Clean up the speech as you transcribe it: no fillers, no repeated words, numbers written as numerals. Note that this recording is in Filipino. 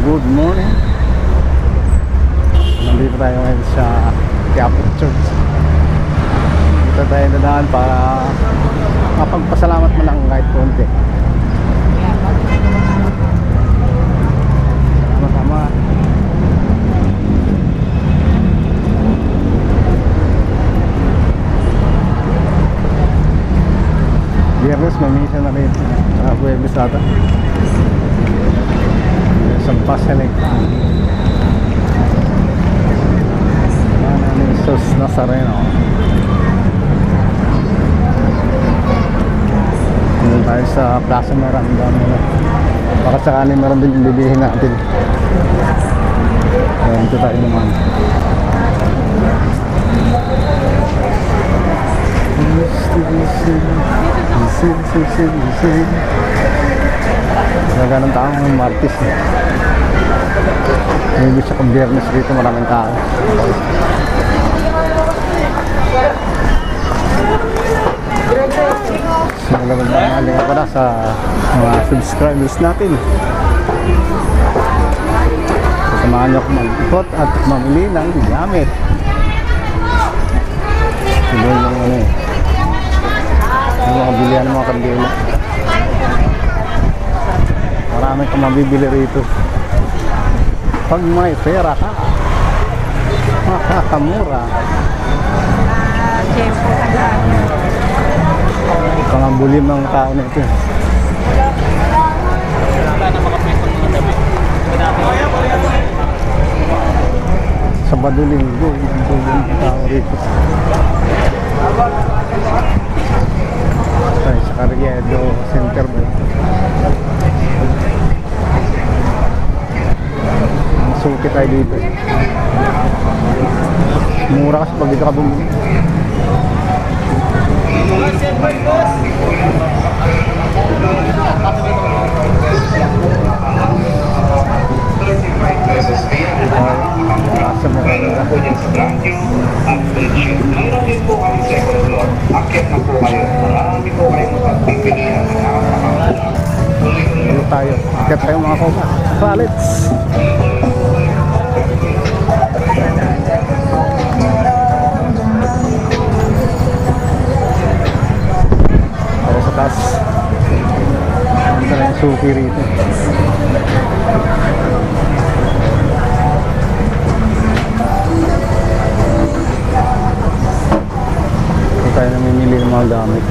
Good morning. Nandito tayo ngayon sa Quiapo Church. Dito tayo dadaan para mapagpasalamat mo lang kahit konti. Sama-sama. Biyernes may misa na rin. Huwebes ata. Isang pasalig. Yan ang Jesus Nazareno. Dito tayo sa Plaza Miranda muna. Baka sakali meron din yung bibihin natin. Ayan, dito tayo naman. Talaga ng tao ng Martis eh. Maybe sa Biyernes dito maraming tao. Malamang maling ako na sa mga subscribers natin. Sasamahan nyo ako mag-ikot at mamili ng gamit. Sinuhin mo ano eh. Yung mga bilihan ng mga kandila. Marami kang mabibili rito. Pag may pera ka, makakamura. Pangambulim ng tao na ito. Sabado Linggo, yung tao rito. Tayo sa Carriedo Center ba ito? Suki tayo dito eh. Mura kasi pag dito ka bumili. Sa Miranda. Dito tayo. Akit tayo mga koba. Pallets. Tayo sa taas. Ito na yung suki rito. Ito tayo namimili ng mga gamit.